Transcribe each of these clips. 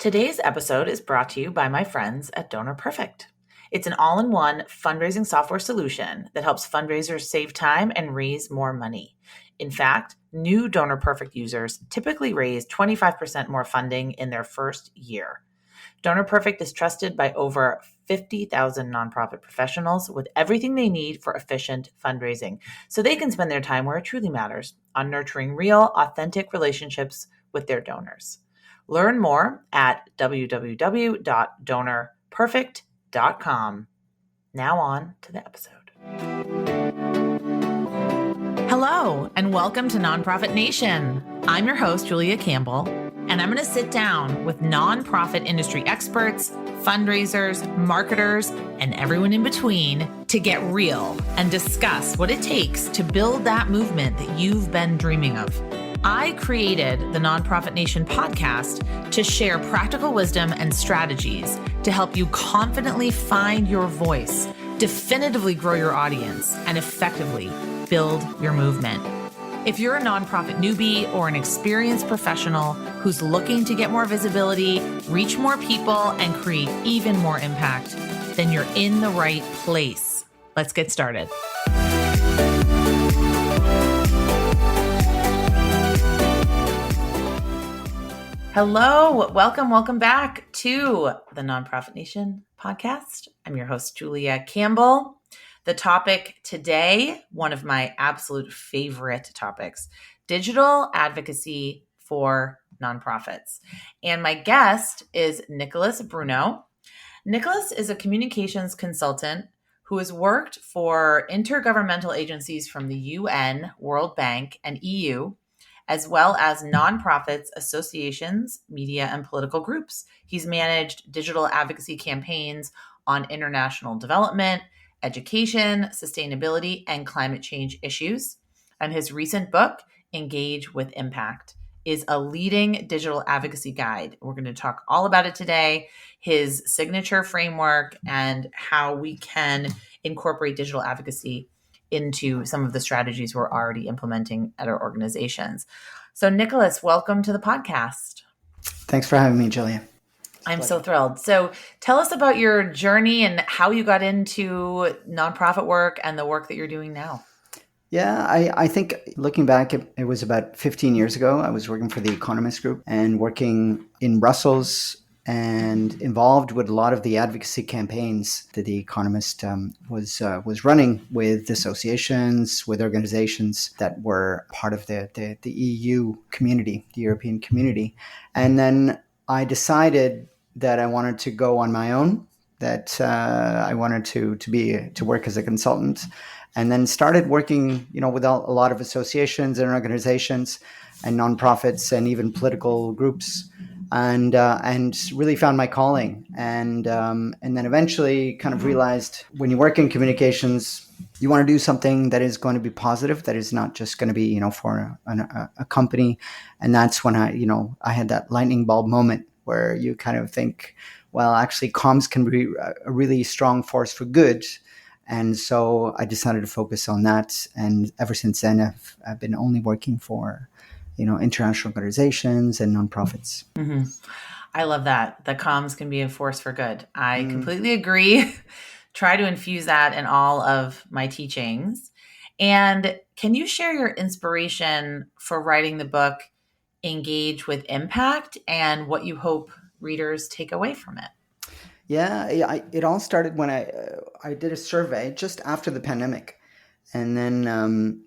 Today's episode is brought to you by my friends at Donor Perfect. It's an all-in-one fundraising software solution that helps fundraisers save time and raise more money. In fact, new Donor Perfect users typically raise 25% more funding in their first year. Donor Perfect is trusted by over 50,000 nonprofit professionals with everything they need for efficient fundraising, so they can spend their time where it truly matters, on nurturing real, authentic relationships with their donors. Learn more at www.donorperfect.com. Now on to the episode. Hello, and welcome to Nonprofit Nation. I'm your host, Julia Campbell, and I'm going to sit down with nonprofit industry experts, fundraisers, marketers, and everyone in between to get real and discuss what it takes to build that movement that you've been dreaming of. I created the Nonprofit Nation podcast to share practical wisdom and strategies to help you confidently find your voice, definitively grow your audience, and effectively build your movement. If you're a nonprofit newbie or an experienced professional who's looking to get more visibility, reach more people, and create even more impact, then you're in the right place. Let's get started. Hello, welcome back to the Nonprofit Nation podcast. I'm your host, Julia Campbell. The topic today, one of my absolute favorite topics, digital advocacy for nonprofits. And my guest is Nicholas Bruneau. Nicholas is a communications consultant who has worked for intergovernmental agencies from the UN, World Bank, and EU, as well as nonprofits, associations, media, and political groups. He's managed digital advocacy campaigns on international development, education, sustainability, and climate change issues. And his recent book, Engage with Impact, is a leading digital advocacy guide. We're going to talk all about it today, his signature framework, and how we can incorporate digital advocacy into some of the strategies we're already implementing at our organizations. So Nicholas, welcome to the podcast. Thanks for having me, Julia. I'm so thrilled. So tell us about your journey and how you got into nonprofit work and the work that you're doing now. Yeah, I think looking back, it was about 15 years ago. I was working for the Economist Group and working in Brussels and involved with a lot of the advocacy campaigns that the Economist was running with associations, with organizations that were part of the EU community, the European community. And then I decided that I wanted to go on my own, that I wanted to work as a consultant, and then started working, with a lot of associations and organizations and nonprofits and even political groups, and really found my calling. And then eventually kind of realized when you work in communications, you want to do something that is going to be positive, that is not just going to be, for a company. And that's when I had that lightning bulb moment where you kind of think, well, actually comms can be a really strong force for good. And so I decided to focus on that. And ever since then, I've been only working for, international organizations and nonprofits. Mm-hmm. I love that. The comms can be a force for good. I completely agree. Try to infuse that in all of my teachings. And can you share your inspiration for writing the book, Engage with Impact, and what you hope readers take away from it? Yeah, it all started when I did a survey just after the pandemic. And then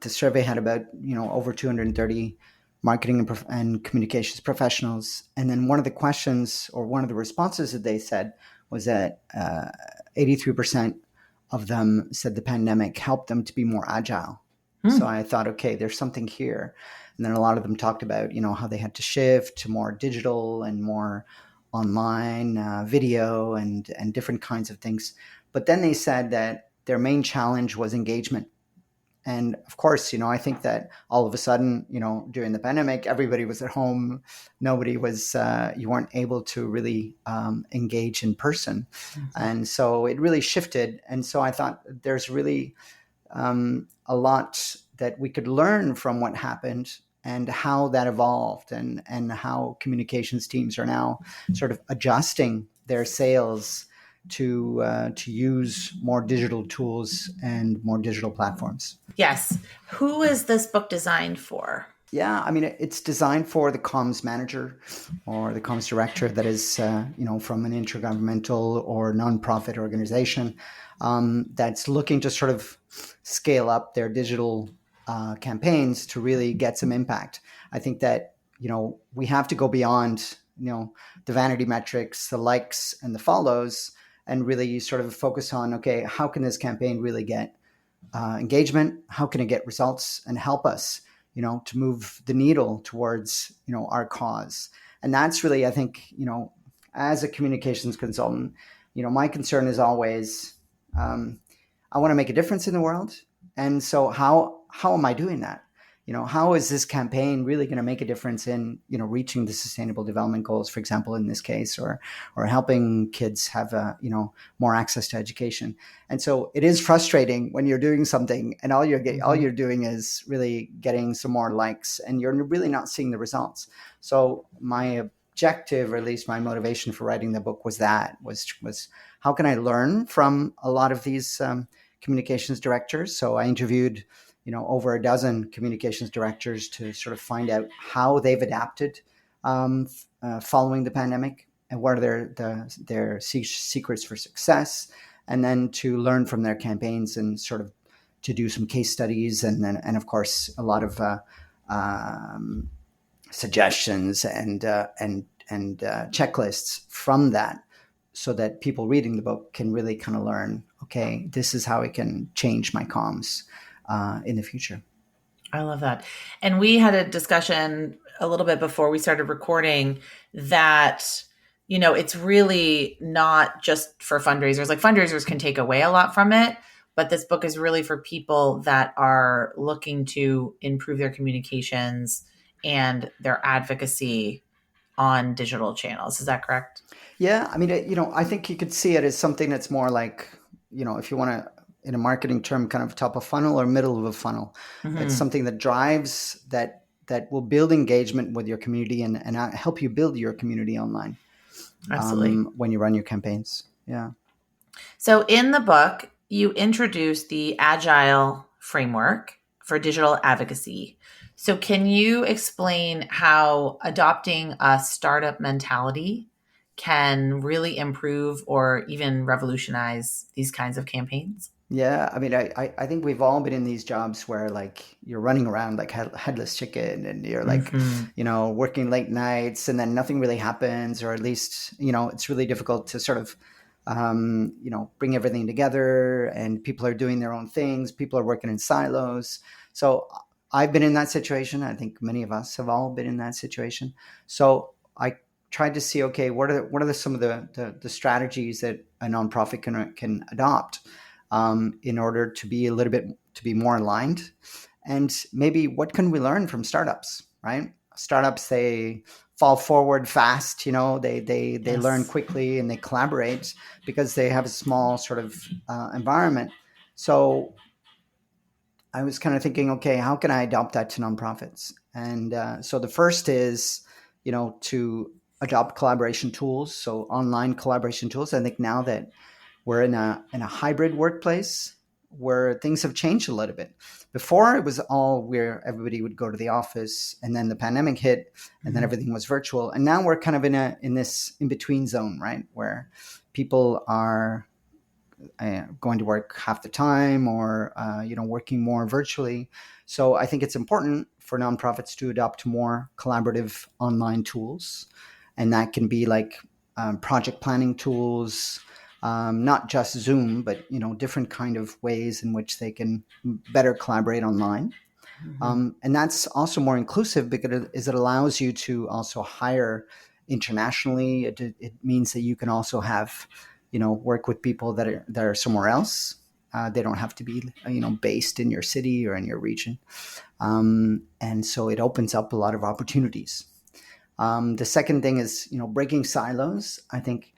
the survey had about, over 230 marketing and communications professionals. And then one of the questions or one of the responses that they said was that 83% of them said the pandemic helped them to be more agile. So I thought, okay, there's something here. And then a lot of them talked about, how they had to shift to more digital and more online video and different kinds of things. But then they said that their main challenge was engagement. And of course, I think that all of a sudden, during the pandemic, everybody was at home. Nobody was, you weren't able to really engage in person. Mm-hmm. And so it really shifted. And so I thought there's really a lot that we could learn from what happened and how that evolved, and how communications teams are now sort of adjusting their sales to use more digital tools and more digital platforms. Yes. Who is this book designed for? Yeah, I mean, it's designed for the comms manager or the comms director that is, from an intergovernmental or nonprofit organization that's looking to sort of scale up their digital campaigns to really get some impact. I think that, we have to go beyond, the vanity metrics, the likes and the follows, and really sort of focus on, okay, how can this campaign really get engagement? How can it get results and help us, to move the needle towards, our cause? And that's really, I think, as a communications consultant, my concern is always, I want to make a difference in the world. And so how am I doing that? How is this campaign really going to make a difference in, reaching the sustainable development goals, for example, in this case, or helping kids have, more access to education? And so it is frustrating when you're doing something and all you're doing is really getting some more likes and you're really not seeing the results. So my objective, or at least my motivation for writing the book, was how can I learn from a lot of these communications directors? So I interviewed over a dozen communications directors to sort of find out how they've adapted following the pandemic, and what are their secrets for success, and then to learn from their campaigns and sort of to do some case studies, and of course a lot of suggestions and checklists from that, so that people reading the book can really kind of learn, okay, this is how I can change my comms in the future. I love that. And we had a discussion a little bit before we started recording that, it's really not just for fundraisers. Like, fundraisers can take away a lot from it, but this book is really for people that are looking to improve their communications and their advocacy on digital channels. Is that correct? Yeah. I mean, I think you could see it as something that's more like, if you want to, in a marketing term, kind of top of funnel or middle of a funnel. Mm-hmm. It's something that drives that will build engagement with your community and help you build your community online. Absolutely. When you run your campaigns. Yeah. So in the book, you introduce the AGILE Framework for digital advocacy. So can you explain how adopting a startup mentality can really improve or even revolutionize these kinds of campaigns? Yeah, I mean, I think we've all been in these jobs where, like, you're running around like headless chicken, and you're like, working late nights, and then nothing really happens, or at least, it's really difficult to sort of, bring everything together, and people are doing their own things. People are working in silos. So I've been in that situation. I think many of us have all been in that situation. So I tried to see, okay, what are some of the strategies that a nonprofit can adopt in order to be more aligned, and maybe what can we learn from startups, right? Startups, they fall forward fast, they yes. learn quickly, and they collaborate because they have a small sort of environment. So I was kind of thinking, okay, how can I adopt that to nonprofits? And so the first is, to adopt collaboration tools, so online collaboration tools. I think now that we're in a hybrid workplace where things have changed a little bit. Before, it was all where everybody would go to the office, and then the pandemic hit, and then everything was virtual. And now we're kind of in this in-between zone, right, where people are going to work half the time, or working more virtually. So I think it's important for nonprofits to adopt more collaborative online tools, and that can be like project planning tools. Not just Zoom, but different kind of ways in which they can better collaborate online. Mm-hmm. And that's also more inclusive because it allows you to also hire internationally. It means that you can also have, work with people that are somewhere else. They don't have to be, based in your city or in your region. And so it opens up a lot of opportunities. The second thing is, breaking silos. I think,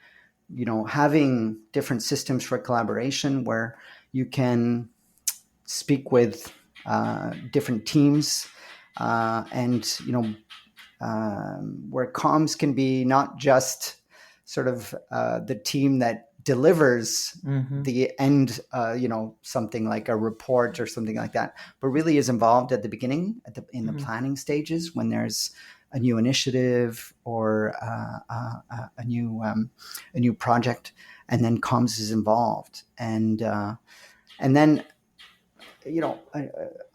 having different systems for collaboration where you can speak with different teams and where comms can be not just sort of the team that delivers the end, something like a report or something like that, but really is involved at the beginning, in the planning stages, when there's a new initiative or a new project, and then comms is involved, and then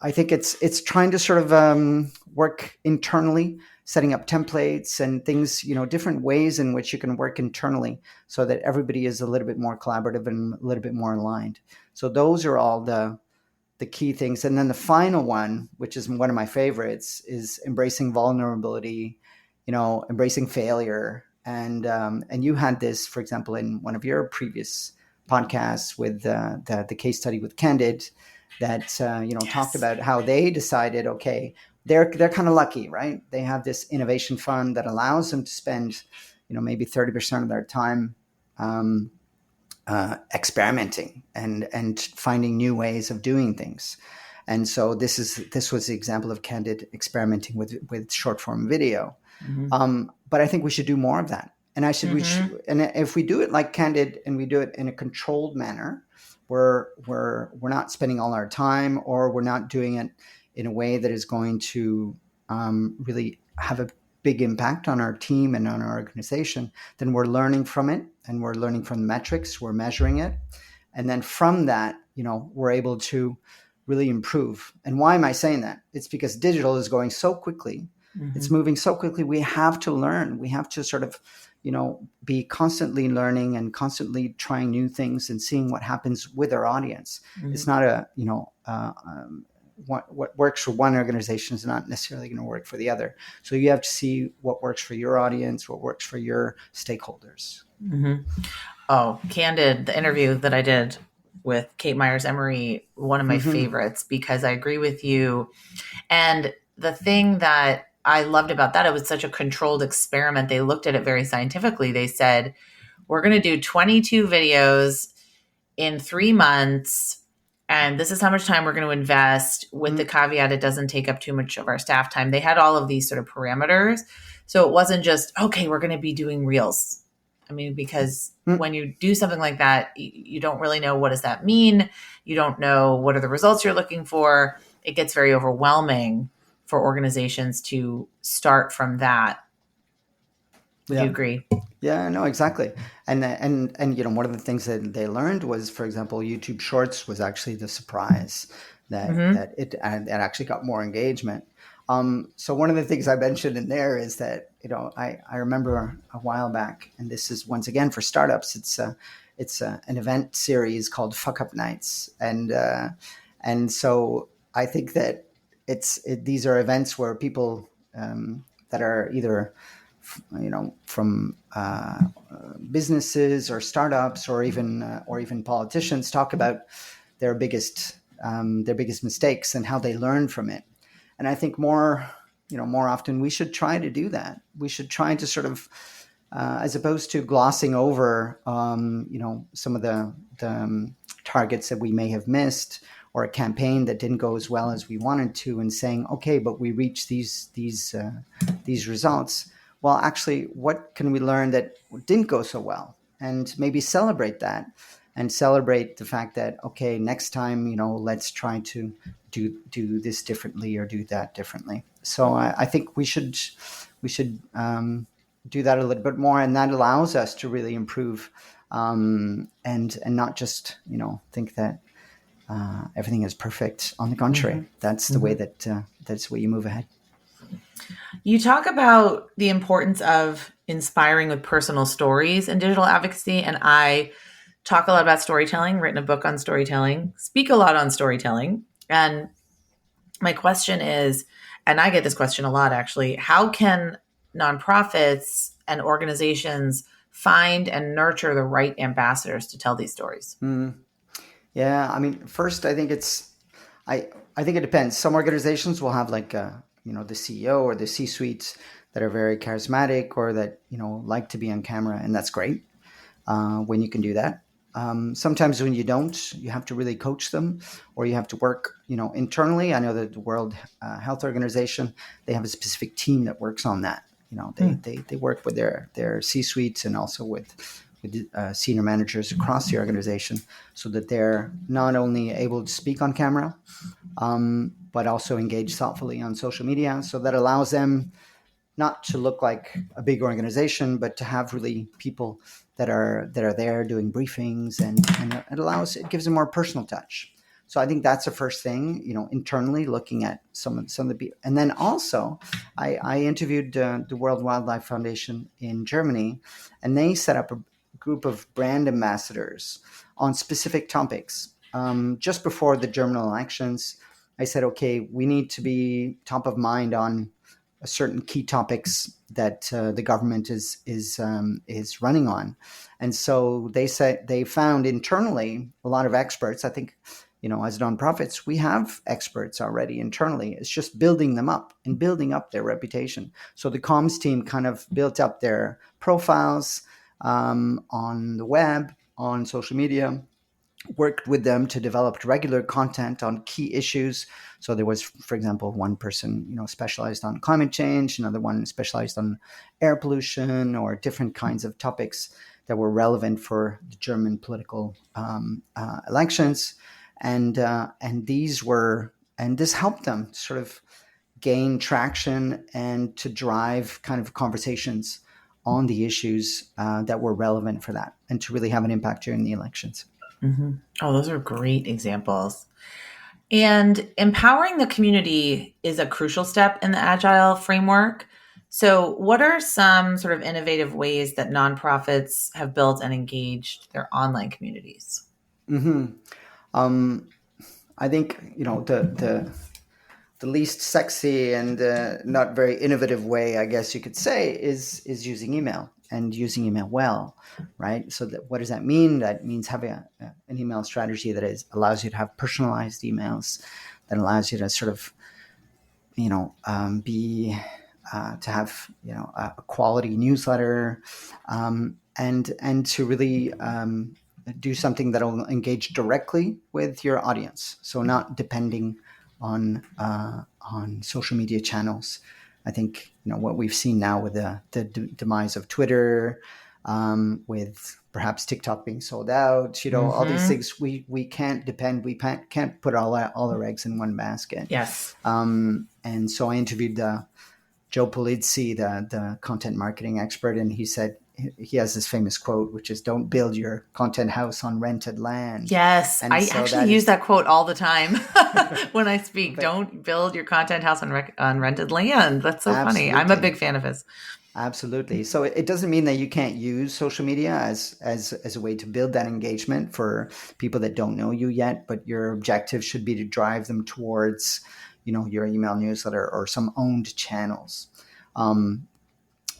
I think it's trying to sort of work internally, setting up templates and things, different ways in which you can work internally so that everybody is a little bit more collaborative and a little bit more aligned. So those are all the key things. And then the final one, which is one of my favorites, is embracing vulnerability, embracing failure. And you had this, for example, in one of your previous podcasts with the case study with Candid, that Yes. talked about how they decided, okay, they're kind of lucky, right? They have this innovation fund that allows them to spend maybe 30% of their time experimenting and finding new ways of doing things. And so this was the example of Candid experimenting with short form video. But I think we should do more of that. And and if we do it like Candid, and we do it in a controlled manner, where we're not spending all our time, or we're not doing it in a way that is going to really have a big impact on our team and on our organization, then we're learning from it, and we're learning from the metrics, we're measuring it. And then from that, we're able to really improve. And why am I saying that? It's because digital is going so quickly. It's moving so quickly. We have to learn. We have to sort of, be constantly learning and constantly trying new things and seeing what happens with our audience. It's not what works for one organization is not necessarily going to work for the other. So you have to see what works for your audience, what works for your stakeholders. Oh, Candid, the interview that I did with Kate Myers-Emery, one of my favorites, because I agree with you. And the thing that I loved about that, it was such a controlled experiment. They looked at it very scientifically. They said, we're going to do 22 videos in 3 months, and this is how much time we're going to invest, with the caveat it doesn't take up too much of our staff time. They had all of these sort of parameters. So it wasn't just, okay, we're going to be doing reels. I mean, because when you do something like that, you don't really know, what does that mean? You don't know what are the results you're looking for. It gets very overwhelming for organizations to start from that. Would you agree? Yeah, no, exactly. And one of the things that they learned was, for example, YouTube Shorts was actually the surprise that it actually got more engagement. So one of the things I mentioned in there is that I remember a while back, and this is once again for startups. It's an event series called Fuck Up Nights, and so I think that these are events where people that are either from businesses or startups or even politicians talk about their biggest mistakes and how they learn from it. And I think more often we should try to do that. We should try to sort of, as opposed to glossing over, some of the targets that we may have missed, or a campaign that didn't go as well as we wanted to, and saying, okay, but we reached these results. Well, actually, what can we learn that didn't go so well? And maybe celebrate that, and celebrate the fact that, okay, next time, let's try to do this differently or do that differently. So I think we should do that a little bit more, and that allows us to really improve, and not just think that everything is perfect. On the contrary, that's the way that's the way you move ahead. You talk about the importance of inspiring with personal stories in digital advocacy, and I talk a lot about storytelling, written a book on storytelling, speak a lot on storytelling. And my question is, and I get this question a lot actually, how can nonprofits and organizations find and nurture the right ambassadors to tell these stories? Yeah, I mean, first, I think I think it depends. Some organizations will have like the CEO or the C-suite that are very charismatic, or that like to be on camera, and that's great when you can do that. Sometimes when you don't, you have to really coach them, or you have to work, internally. I know that the World Health Organization, they have a specific team that works on that. They work with their C-suites and also with senior managers across the organization, so that they're not only able to speak on camera, but also engage thoughtfully on social media. So that allows them not to look like a big organization, but to have really people that are there doing briefings, and it gives a more personal touch. So I think that's the first thing, internally looking at some of the people. And then also, I interviewed the World Wildlife Foundation in Germany, and they set up a group of brand ambassadors on specific topics. Just before the German elections, I said, okay, we need to be top of mind on certain key topics that the government is running on. And so they said they found internally a lot of experts. I think, as nonprofits, we have experts already internally. It's just building them up and building up their reputation. So the comms team kind of built up their profiles on the web, on social media, worked with them to develop regular content on key issues. So there was, for example, one person, specialized on climate change, another one specialized on air pollution, or different kinds of topics that were relevant for the German political elections. And this helped them sort of gain traction and to drive kind of conversations on the issues that were relevant for that, and to really have an impact during the elections. Mm-hmm. Oh, those are great examples. And empowering the community is a crucial step in the Agile framework. So, what are some sort of innovative ways that nonprofits have built and engaged their online communities? Mm-hmm. I think the least sexy and not very innovative way, I guess you could say, is using email, and using email well, right? So what does that mean? That means having an email strategy that allows you to have personalized emails, that allows you to sort of be to have a quality newsletter, and to really do something that will engage directly with your audience. So not depending on social media channels. I think what we've seen now with the demise of Twitter, with perhaps TikTok being sold out, all these things we can't depend. We can't put all our eggs in one basket. Yes. And so I interviewed Joe Polizzi, the content marketing expert, and he said he has this famous quote, which is, "Don't build your content house on rented land." Yes, and I so actually use that quote all the time when I speak. Don't build your content house on rented land. That's so funny. I'm a big fan of his. Absolutely. So it doesn't mean that you can't use social media as a way to build that engagement for people that don't know you yet, but your objective should be to drive them towards, your email newsletter or some owned channels.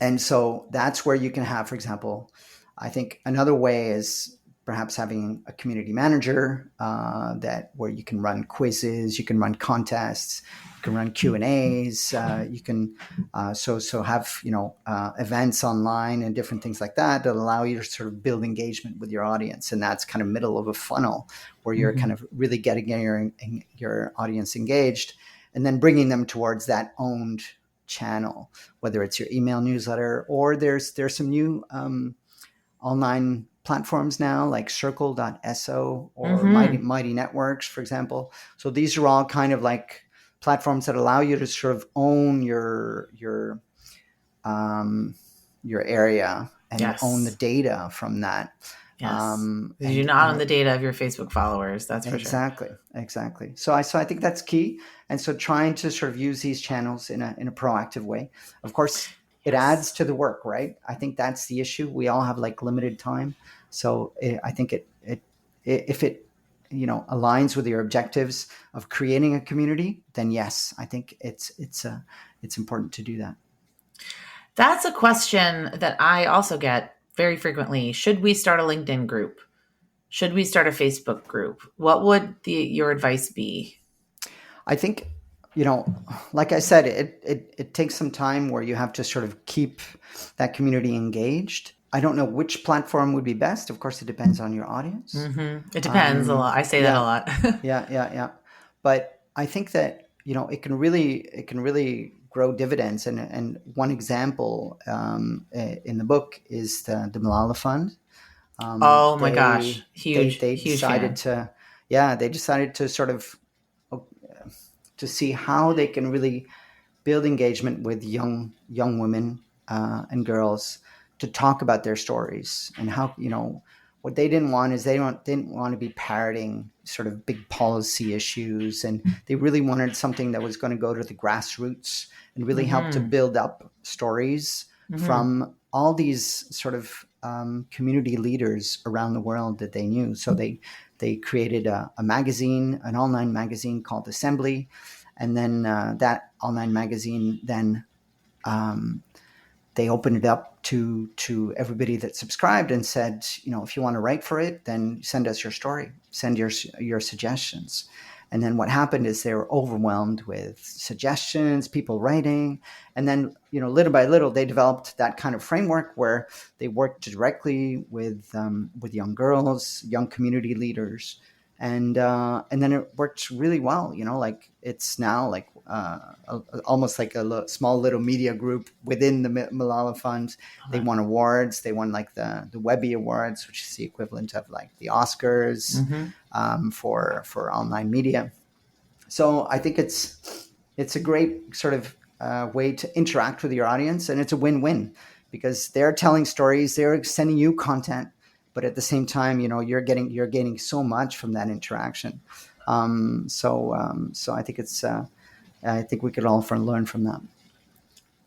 And so that's where you can have, for example, I think another way is perhaps having a community manager where you can run quizzes, you can run contests, you can run Q&As, you can so have events online and different things like that allow you to sort of build engagement with your audience. And that's kind of middle of a funnel where you're kind of really getting your audience engaged, and then bringing them towards that owned channel, whether it's your email newsletter, or there's some new online platforms now like circle.so or Mighty Networks, for example. So these are all kind of like platforms that allow you to sort of own your area and own the data from that. Yes. You not own the data of your Facebook followers. That's for sure. Exactly. So I think that's key. And so trying to sort of use these channels in a proactive way. Of course, it adds to the work, right? I think that's the issue. We all have like limited time. So I think if it aligns with your objectives of creating a community, then yes, I think it's important to do that. That's a question that I also get very frequently. Should we start a LinkedIn group? Should we start a Facebook group? What would your advice be? I think, like I said, it takes some time where you have to sort of keep that community engaged. I don't know which platform would be best. Of course, it depends on your audience. It depends a lot. I say that a Yeah, lot. yeah. But I think that it can really grow dividends. And one example in the book is the Malala Fund. Oh my gosh. Huge, They huge decided fan. to they decided to sort of to see how they can really build engagement with young women and girls to talk about their stories and how what they didn't want is didn't want to be parroting sort of big policy issues, and they really wanted something that was going to go to the grassroots and really help to Mm-hmm. build up stories Mm-hmm. from all these sort of community leaders around the world that they knew. So they created a magazine, an online magazine called Assembly, and then that online magazine then um, they opened it up to everybody that subscribed and said, if you want to write for it, then send us your story, send your suggestions. And then what happened is they were overwhelmed with suggestions, people writing, and then little by little they developed that kind of framework where they worked directly with young girls, young community leaders, and then it worked really well. Like it's now like almost like a small little media group within the Malala Fund. They won awards. They won like the Webby Awards, which is the equivalent of like the Oscars Mm-hmm. for online media. So I think it's a great sort of way to interact with your audience, and it's a win-win because they're telling stories, they're sending you content, but at the same time, you're gaining so much from that interaction. So I think I think we could all learn from that.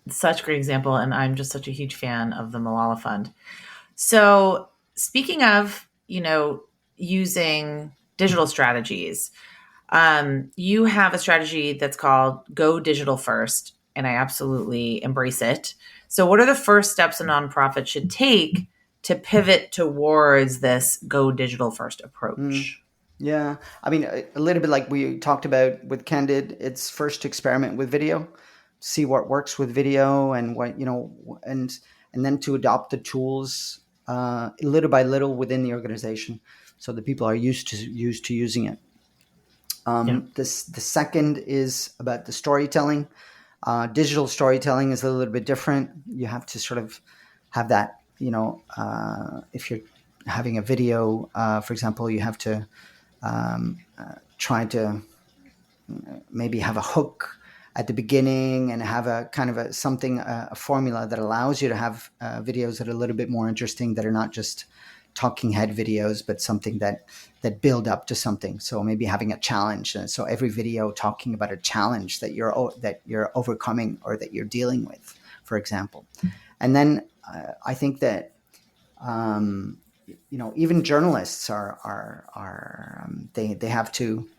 Such a great example. And I'm just such a huge fan of the Malala Fund. So, speaking of, using digital strategies, you have a strategy that's called Go Digital First, and I absolutely embrace it. So, what are the first steps a nonprofit should take to pivot towards this Go Digital First Mm. approach? Yeah, I mean, a little bit like we talked about with Candid, it's first to experiment with video, see what works with video, and and then to adopt the tools little by little within the organization, so that people are used to using it. Yeah. The second is about the storytelling. Digital storytelling is a little bit different. You have to sort of have that. If you're having a video, for example, you have to try to maybe have a hook at the beginning and have a kind of a formula that allows you to have videos that are a little bit more interesting, that are not just talking head videos, but something that build up to something. So maybe having a challenge. So every video talking about a challenge that you're overcoming or that you're dealing with, for example. And then I think that even journalists they have to,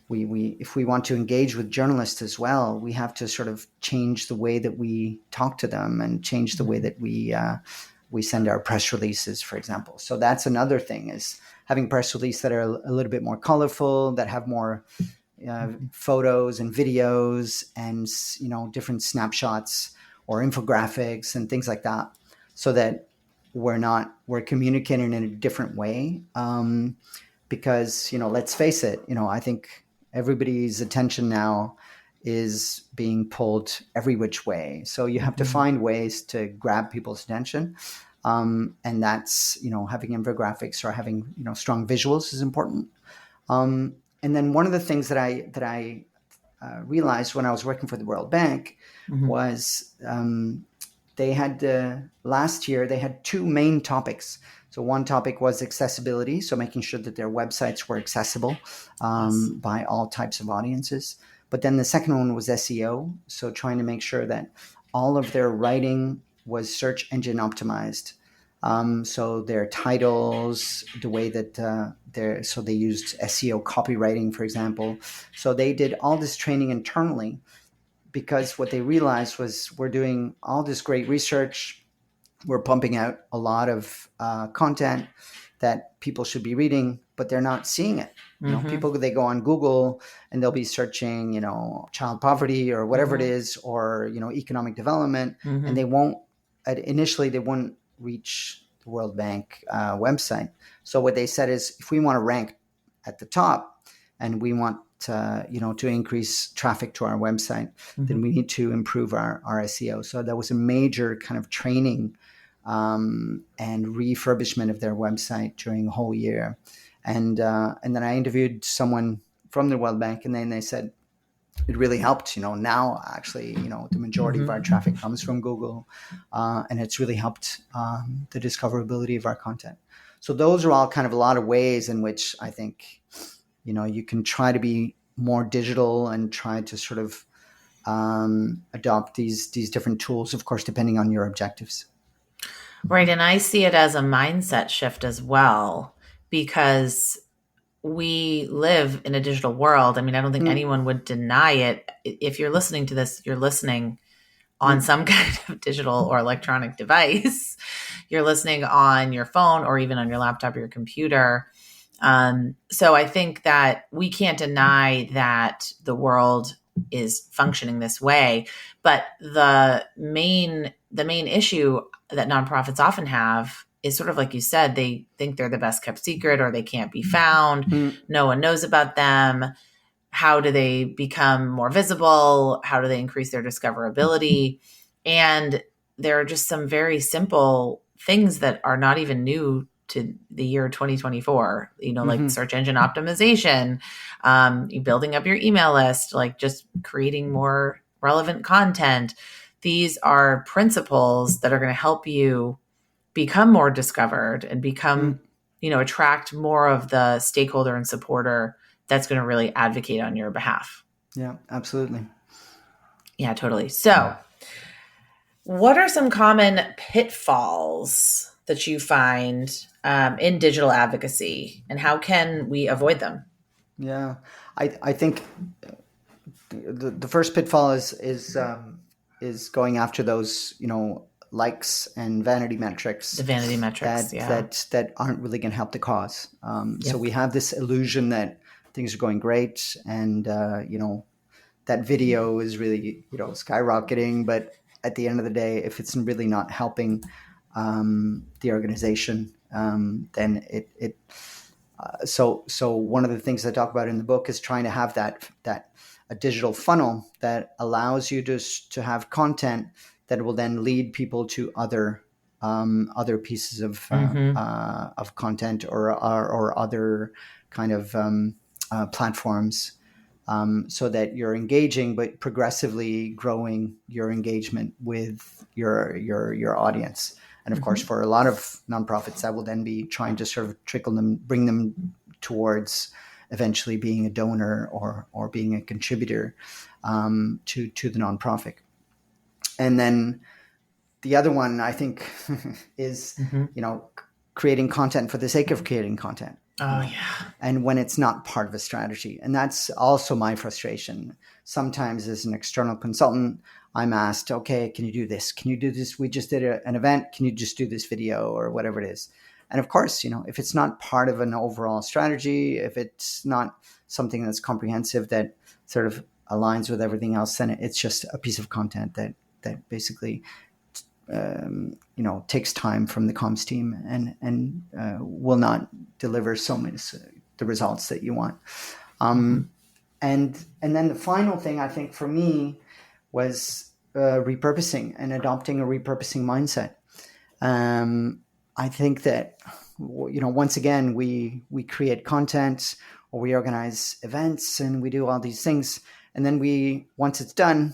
we if we want to engage with journalists as well, we have to sort of change the way that we talk to them and change the way that we send our press releases, for example. So that's another thing, is having press releases that are a little bit more colorful, that have more photos and videos and different snapshots or infographics and things like that, so that we're communicating in a different way. Because let's face it, I think everybody's attention now is being pulled every which way. So you have to Mm-hmm. find ways to grab people's attention. And that's, having infographics or having, strong visuals is important. And then one of the things that I realized when I was working for the World Bank Mm-hmm. was they had last year they had two main topics. So one topic was accessibility, so making sure that their websites were accessible Yes. by all types of audiences. But then the second one was SEO, so trying to make sure that all of their writing was search engine optimized. So their titles, the way that so they used SEO copywriting, for example. So they did all this training internally, because what they realized was, we're doing all this great research, we're pumping out a lot of content that people should be reading, but they're not seeing it. Mm-hmm. People, they go on Google and they'll be searching, child poverty or whatever it Mm-hmm. is, or economic development, and Mm-hmm. they won't initially they won't reach World Bank website. So what they said is, if we want to rank at the top and we want to increase traffic to our website, then we need to improve our SEO. So that was a major kind of training and refurbishment of their website during a whole year. And then I interviewed someone from the World Bank, and then they said it really helped. Now actually, the majority of our traffic comes from Google, and it's really helped the discoverability of our content. So those are all kind of a lot of ways in which I think, you can try to be more digital and try to sort of adopt these different tools, of course, depending on your objectives. Right. And I see it as a mindset shift as well, because we live in a digital world. I mean, I don't think anyone would deny it. If you're listening to this, you're listening on some kind of digital or electronic device. You're listening on your phone or even on your laptop or your computer. So I think that we can't deny that the world is functioning this way. But the main issue that nonprofits often have is sort of like you said, they think they're the best kept secret, or they can't be found. No one knows about them. How do they become more visible? How do they increase their discoverability? And there are just some very simple things that are not even new to the year 2024, like search engine optimization, building up your email list, like just creating more relevant content. These are principles that are going to help you become more discovered and become, attract more of the stakeholder and supporter that's going to really advocate on your behalf. Yeah, absolutely. Yeah, totally. So what are some common pitfalls that you find in digital advocacy, and how can we avoid them? Yeah, I think the first pitfall is going after those, likes and vanity metrics. The vanity metrics, that aren't really going to help the cause. So we have this illusion that things are going great, and that video is really skyrocketing. But at the end of the day, if it's really not helping the organization, then it. So one of the things I talk about in the book is trying to have that a digital funnel that allows you to have content that will then lead people to other pieces of content or other kind of platforms, so that you're engaging, but progressively growing your engagement with your audience. And of course, for a lot of nonprofits, that will then be trying to sort of bring them towards eventually being a donor or being a contributor to the nonprofit. And then the other one, I think, is creating content for the sake of creating content. Oh, yeah. And when it's not part of a strategy. And that's also my frustration. Sometimes as an external consultant, I'm asked, okay, can you do this? Can you do this? We just did an event. Can you just do this video or whatever it is? And of course, if it's not part of an overall strategy, if it's not something that's comprehensive, that sort of aligns with everything else, then it's just a piece of content that basically takes time from the comms team and will not deliver the results that you want. And then the final thing, I think, for me was repurposing and adopting a repurposing mindset. I think that once again we create content or we organize events and we do all these things, and then once it's done,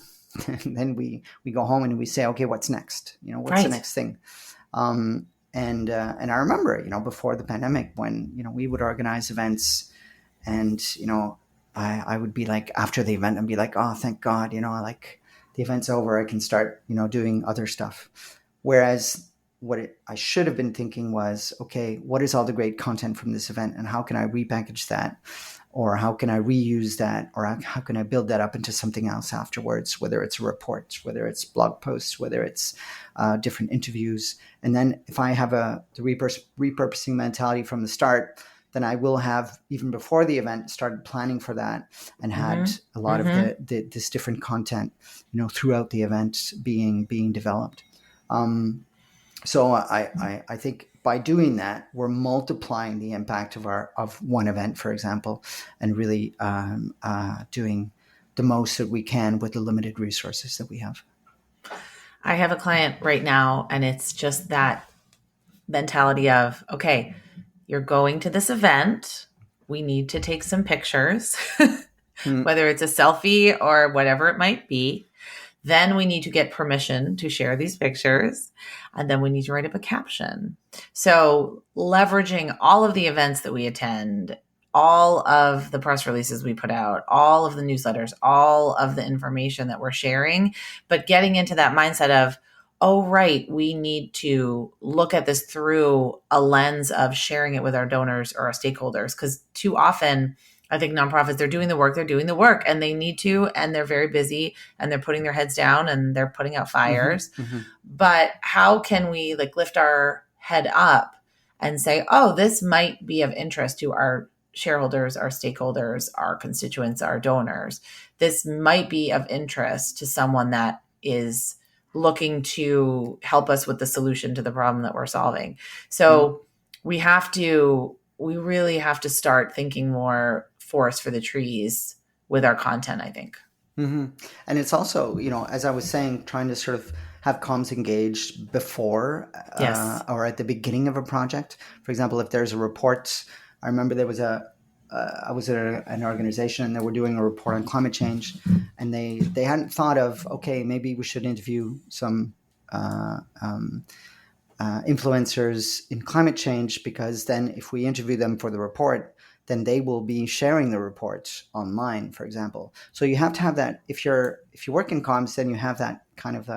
then we go home and we say, okay, what's next? What's the next thing? And I remember, before the pandemic, when we would organize events, and I would be like, after the event, I'd be like, oh, thank God, like the event's over, I can start doing other stuff. Whereas I should have been thinking was, okay, what is all the great content from this event, and how can I repackage that? Or how can I reuse that? Or how can I build that up into something else afterwards, whether it's a report, whether it's blog posts, whether it's different interviews. And then if I have the repurposing mentality from the start, then I will have, even before the event, started planning for that and had a lot of this different content, throughout the event being developed. So I think by doing that, we're multiplying the impact of one event, for example, and really doing the most that we can with the limited resources that we have. I have a client right now, and it's just that mentality of, okay, you're going to this event. We need to take some pictures, Mm, whether it's a selfie or whatever it might be. Then we need to get permission to share these pictures. And then we need to write up a caption. So, leveraging all of the events that we attend, all of the press releases we put out, all of the newsletters, all of the information that we're sharing, but getting into that mindset of, oh, right, we need to look at this through a lens of sharing it with our donors or our stakeholders. Because too often, I think nonprofits, they're doing the work and they need to, and they're very busy and they're putting their heads down and they're putting out fires. mm-hmm. But how can we like lift our head up and say, oh, this might be of interest to our shareholders, our stakeholders, our constituents, our donors. This might be of interest to someone that is looking to help us with the solution to the problem that we're solving. So we really have to start thinking more forest for the trees with our content, I think. Mm-hmm. And it's also, as I was saying, trying to sort of have comms engaged before Yes. or at the beginning of a project. For example, if there's a report, I remember there was I was at an organization and they were doing a report on climate change, and they hadn't thought of, okay, maybe we should interview some uh, um, influencers in climate change, because then if we interview them for the report, then they will be sharing the report online, for example. So you have to have that. If you work in comms, then you have that kind of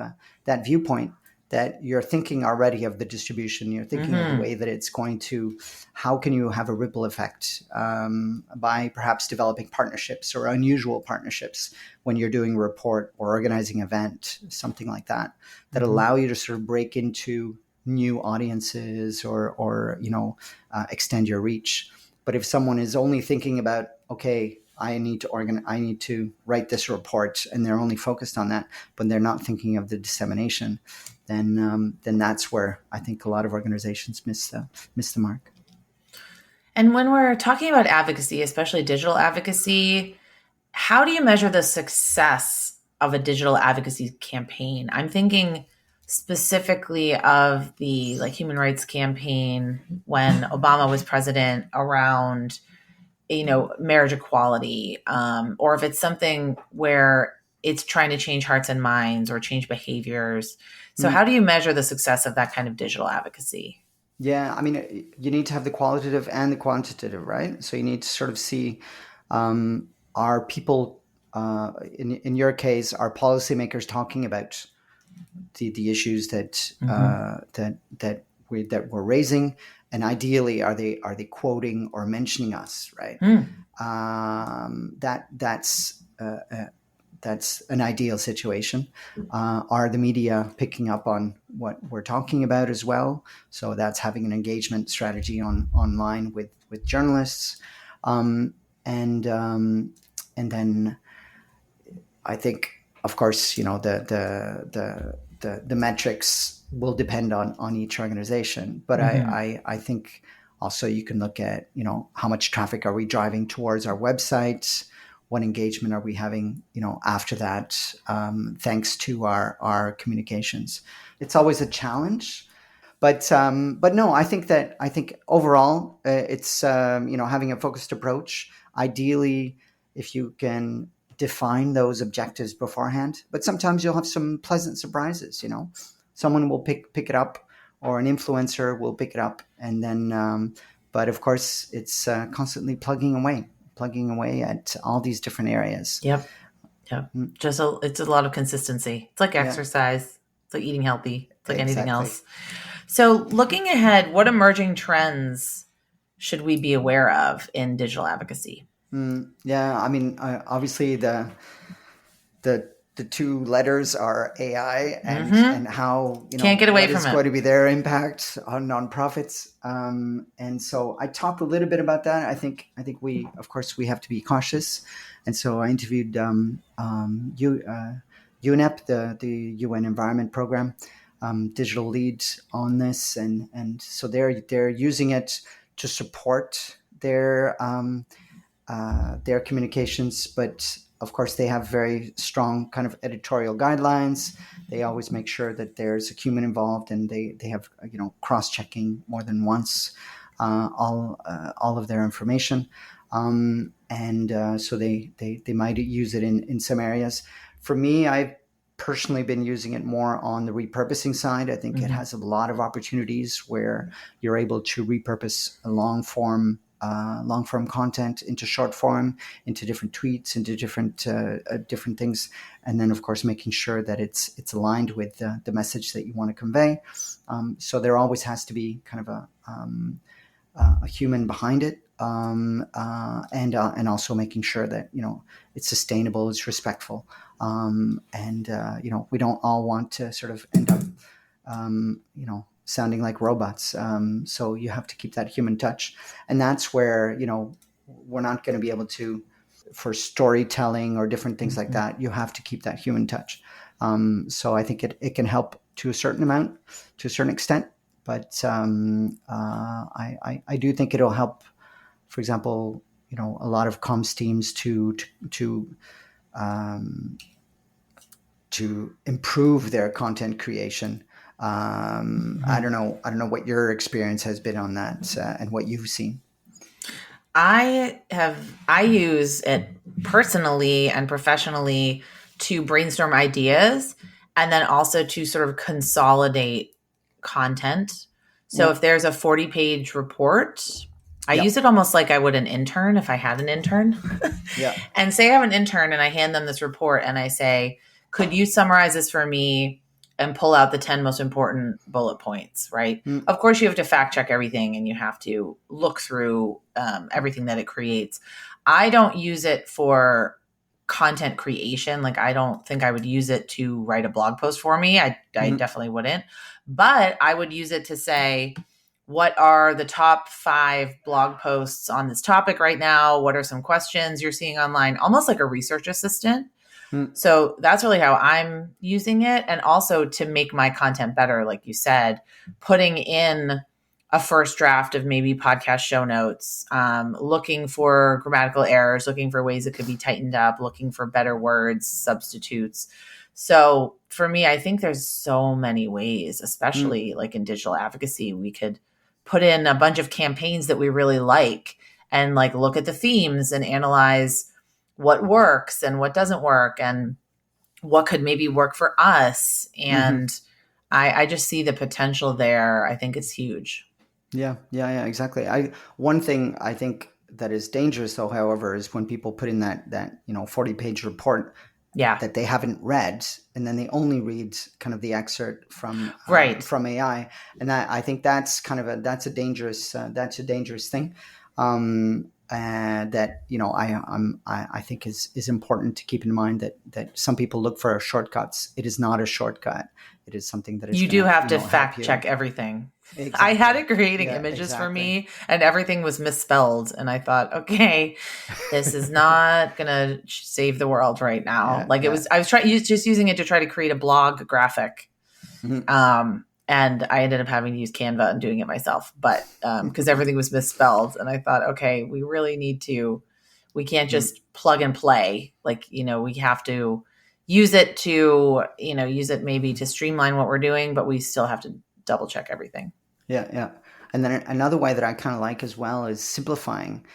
that viewpoint that you're thinking already of the distribution. You're thinking of the way that it's going to. How can you have a ripple effect by perhaps developing partnerships or unusual partnerships when you're doing a report or organizing an event, something like that, that allow you to sort of break into new audiences or extend your reach. But if someone is only thinking about, okay, I need to write this report, and they're only focused on that, but they're not thinking of the dissemination, then that's where I think a lot of organizations miss the mark. And when we're talking about advocacy, especially digital advocacy, how do you measure the success of a digital advocacy campaign? I'm thinking specifically of the like human rights campaign when Obama was president around marriage equality, or if it's something where it's trying to change hearts and minds or change behaviors. So how do you measure the success of that kind of digital advocacy? Yeah, I mean, you need to have the qualitative and the quantitative, right? So you need to sort of see, are people, in your case, are policymakers talking about the issues that we're raising, and ideally, are they quoting or mentioning us, right? That's an ideal situation. Are the media picking up on what we're talking about as well? So that's having an engagement strategy online with journalists, and then I think, of course, the metrics will depend on each organization. But I think also you can look at, how much traffic are we driving towards our websites? What engagement are we having, after that, thanks to our communications? It's always a challenge. But no, I think overall, it's having a focused approach. Ideally, if you can define those objectives beforehand, but sometimes you'll have some pleasant surprises. Someone will pick it up, or an influencer will pick it up, and then. But of course, it's constantly plugging away at all these different areas. Yep. It's a lot of consistency. It's like exercise. It's like eating healthy. It's like anything else. So looking ahead, what emerging trends should we be aware of in digital advocacy? Yeah, I mean, obviously the two letters are AI and how can't get away what from is it. going to be their impact on nonprofits. And so I talked a little bit about that. I think we, of course, we have to be cautious. And so I interviewed UNEP, the UN Environment Program, digital lead on this, and so they're using it to support their communications, but of course they have very strong kind of editorial guidelines. They always make sure that there's a human involved, and they have cross-checking more than once all of their information, and so they might use it in some areas. For me, I've personally been using it more on the repurposing side. I think it has a lot of opportunities where you're able to repurpose a long form content into short form, into different tweets, into different things, and then of course making sure that it's aligned with the message that you want to convey. So there always has to be kind of a human behind it, and also making sure that it's sustainable, it's respectful, and we don't all want to sort of end up sounding like robots. So you have to keep that human touch. And that's where, we're not going to be able to, for storytelling or different things like that, you have to keep that human touch. So I think it can help to a certain amount, to a certain extent. But I do think it'll help, for example, a lot of comms teams to improve their content creation. I don't know what your experience has been on that, and what you've seen. I use it personally and professionally to brainstorm ideas, and then also to sort of consolidate content. So if there's a 40-page report, I use it almost like I would an intern if I had an intern. And say I have an intern and I hand them this report and I say, could you summarize this for me and pull out the 10 most important bullet points, right? Of course, you have to fact check everything and you have to look through everything that it creates. I don't use it for content creation. Like, I don't think I would use it to write a blog post for me. I definitely wouldn't. But I would use it to say, what are the top 5 blog posts on this topic right now? What are some questions you're seeing online? Almost like a research assistant. So that's really how I'm using it. And also to make my content better, like you said, putting in a first draft of maybe podcast show notes, looking for grammatical errors, looking for ways it could be tightened up, looking for better words, substitutes. So for me, I think there's so many ways, especially like in digital advocacy, we could put in a bunch of campaigns that we really like and like look at the themes and analyze what works and what doesn't work and what could maybe work for us. And I just see the potential there. I think it's huge. Yeah, exactly. One thing I think that is dangerous, though, however, is when people put in that 40-page report that they haven't read, and then they only read kind of the excerpt from AI, and I think that's kind of a dangerous thing. That I think is important to keep in mind, that some people look for shortcuts. It is not a shortcut. It is something that is you do have to fact check everything. Exactly. I had it creating images for me, and everything was misspelled, and I thought, okay, this is not gonna save the world right now. I was just using it to try to create a blog graphic. And I ended up having to use Canva and doing it myself, but because everything was misspelled. And I thought, okay, we really need to, we can't just plug and play. Like, we have to use it to, use it maybe to streamline what we're doing, but we still have to double check everything. Yeah. And then another way that I kind of like as well is simplifying.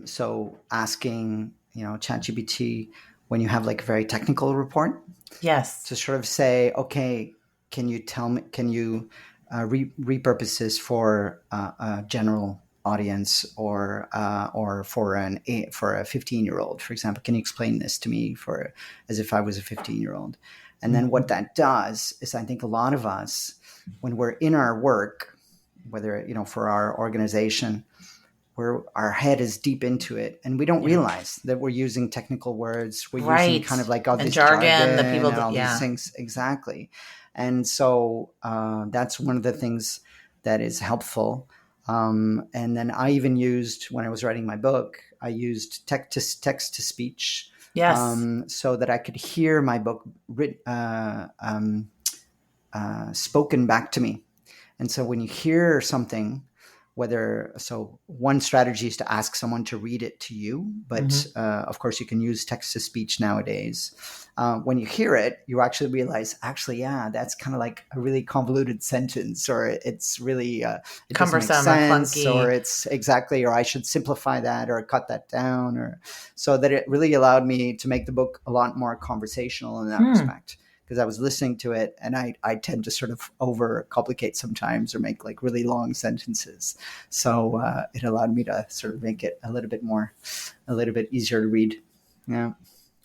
So asking, ChatGPT, when you have like a very technical report. Yes. To sort of say, okay, can you tell me? Can you repurpose this for a general audience, or for a 15-year-old, for example? Can you explain this to me as if I was a 15-year-old? And then what that does is, I think a lot of us, when we're in our work, whether for our organization, where our head is deep into it, and we don't realize that we're using technical words. We're using kind of like all this jargon that people, and all these things. Exactly. And so that's one of the things that is helpful. And then I even used, when I was writing my book, I used text to speech. Yes. So that I could hear my book spoken back to me. And so when you hear something, one strategy is to ask someone to read it to you, but of course you can use text to speech nowadays. When you hear it, you actually realize, yeah, that's kind of like a really convoluted sentence, or it's really it cumbersome doesn't make or sense, clunky, or it's exactly, or I should simplify that or cut that down, or so that it really allowed me to make the book a lot more conversational in that respect. Because I was listening to it, and I tend to sort of overcomplicate sometimes or make like really long sentences. So it allowed me to sort of make it a little bit easier to read. Yeah.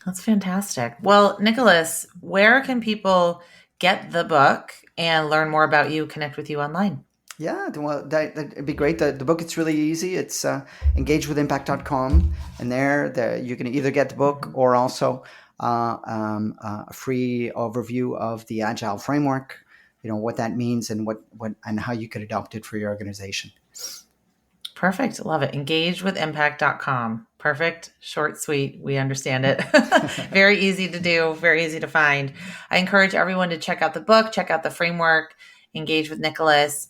That's fantastic. Well, Nicholas, where can people get the book and learn more about you, connect with you online? Yeah, well, that'd be great. The book, it's really easy. It's engagewithimpact.com. And there you can either get the book or also a free overview of the AGILE Framework, what that means and what and how you could adopt it for your organization. Perfect. Love it. Engagewithimpact.com. Perfect. Short, sweet. We understand it. Very easy to do, very easy to find. I encourage everyone to check out the book, check out the framework, engage with Nicholas.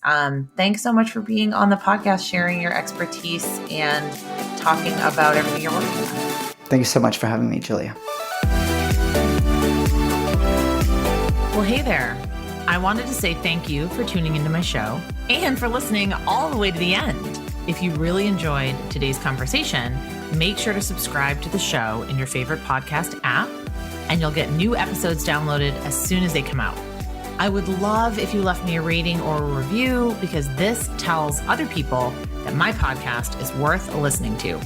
Thanks so much for being on the podcast, sharing your expertise and talking about everything you're working on. Thank you so much for having me, Julia. Well, hey there. I wanted to say thank you for tuning into my show and for listening all the way to the end. If you really enjoyed today's conversation, make sure to subscribe to the show in your favorite podcast app, and you'll get new episodes downloaded as soon as they come out. I would love if you left me a rating or a review, because this tells other people that my podcast is worth listening to.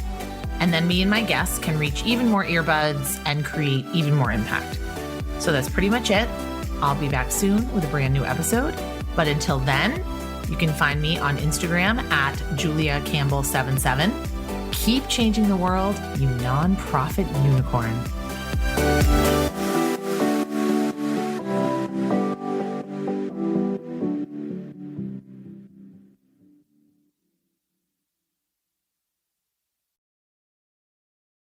And then me and my guests can reach even more earbuds and create even more impact. So that's pretty much it. I'll be back soon with a brand new episode. But until then, you can find me on Instagram at JuliaCampbell77. Keep changing the world, you nonprofit unicorn.